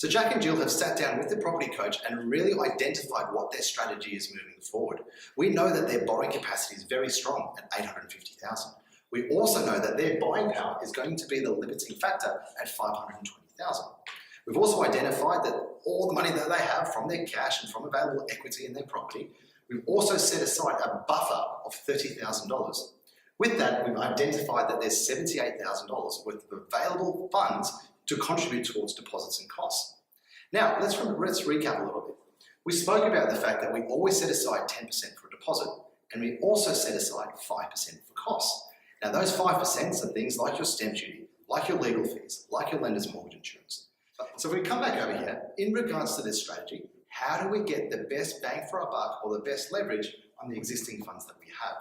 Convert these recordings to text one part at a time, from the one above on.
So Jack and Jill have sat down with the property coach and really identified what their strategy is moving forward. We know that their borrowing capacity is very strong at $850,000. We also know that their buying power is going to be the limiting factor at $520,000. We've also identified that all the money that they have from their cash and from available equity in their property, we've also set aside a buffer of $30,000. With that, we've identified that there's $78,000 worth of available funds to contribute towards deposits and costs. Now, let's recap a little bit. We spoke about the fact that we always set aside 10% for a deposit, and we also set aside 5% for costs. Now, those 5% are things like your stamp duty, like your legal fees, like your lender's mortgage insurance. So if we come back over here, in regards to this strategy, how do we get the best bang for our buck or the best leverage on the existing funds that we have?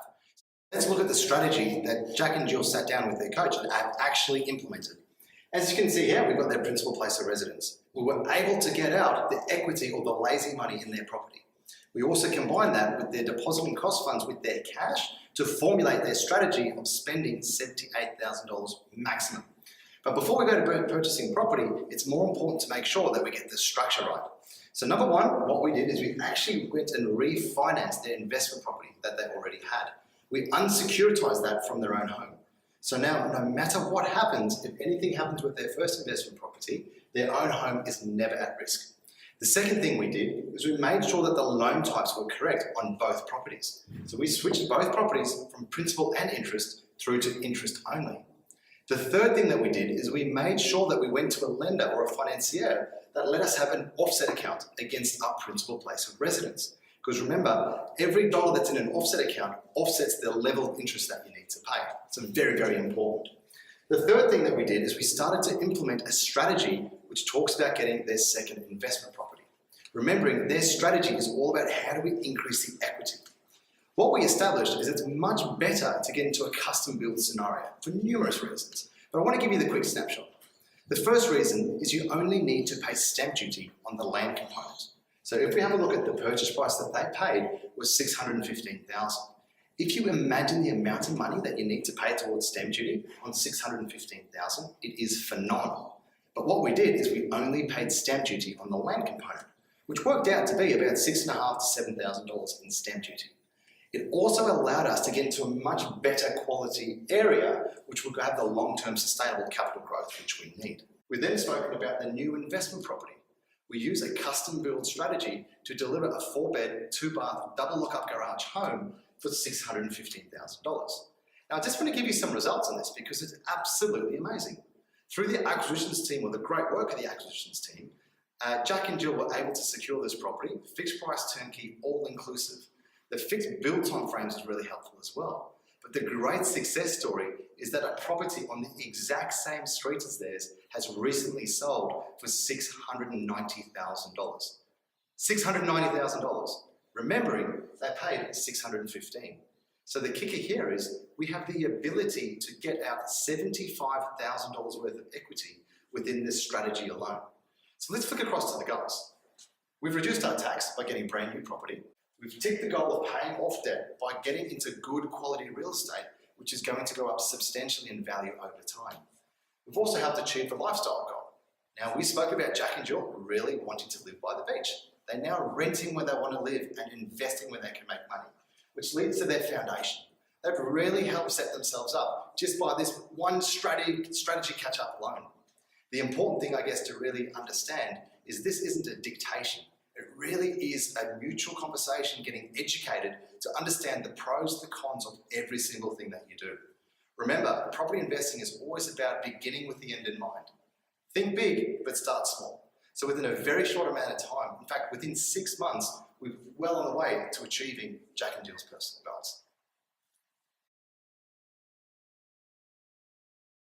Let's look at the strategy that Jack and Jill sat down with their coach and have actually implemented. As you can see here, we've got their principal place of residence. We were able to get out the equity or the lazy money in their property. We also combined that with their deposit and cost funds with their cash to formulate their strategy of spending $78,000 maximum. But before we go to purchasing property, it's more important to make sure that we get the structure right. So number one, what we did is we actually went and refinanced their investment property that they already had. We unsecuritized that from their own home. So now, no matter what happens, if anything happens with their first investment property, their own home is never at risk. The second thing we did is we made sure that the loan types were correct on both properties. So we switched both properties from principal and interest through to interest only. The third thing that we did is we made sure that we went to a lender or a financier that let us have an offset account against our principal place of residence. Because remember, every dollar that's in an offset account offsets the level of interest that you need to pay. So very, very important. The third thing that we did is we started to implement a strategy which talks about getting their second investment property. Remembering their strategy is all about how do we increase the equity. What we established is it's much better to get into a custom build scenario for numerous reasons. But I want to give you the quick snapshot. The first reason is you only need to pay stamp duty on the land component. So if we have a look at the purchase price that they paid was $615,000. If you imagine the amount of money that you need to pay towards stamp duty on $615,000, it is phenomenal. But what we did is we only paid stamp duty on the land component, which worked out to be about $6,500 to $7,000 in stamp duty. It also allowed us to get into a much better quality area, which will have the long-term sustainable capital growth which we need. We then spoken about the new investment property. We use a custom build strategy to deliver a 4-bed, 2-bath, double lock-up garage home for $615,000. Now I just want to give you some results on this because it's absolutely amazing. Through the acquisitions team or the great work of the acquisitions team, Jack and Jill were able to secure this property, fixed price turnkey, all inclusive. The fixed build time frames is really helpful as well. But the great success story is that a property on the exact same street as theirs has recently sold for $690,000. $690,000. Remembering they paid $615,000. So the kicker here is we have the ability to get out $75,000 worth of equity within this strategy alone. So let's flick across to the goals. We've reduced our tax by getting brand new property. We've ticked the goal of paying off debt by getting into good quality real estate, which is going to go up substantially in value over time. We've also helped achieve the lifestyle goal. Now, we spoke about Jack and Jill really wanting to live by the beach. They're now renting where they want to live and investing where they can make money, which leads to their foundation. They've really helped set themselves up just by this one strategy catch-up alone. The important thing, I guess, to really understand is this isn't a dictation. It really is a mutual conversation, getting educated to understand the pros, the cons of every single thing that you do. Remember, property investing is always about beginning with the end in mind. Think big, but start small. So within a very short amount of time, in fact, within 6 months, we're well on the way to achieving Jack and Jill's personal goals.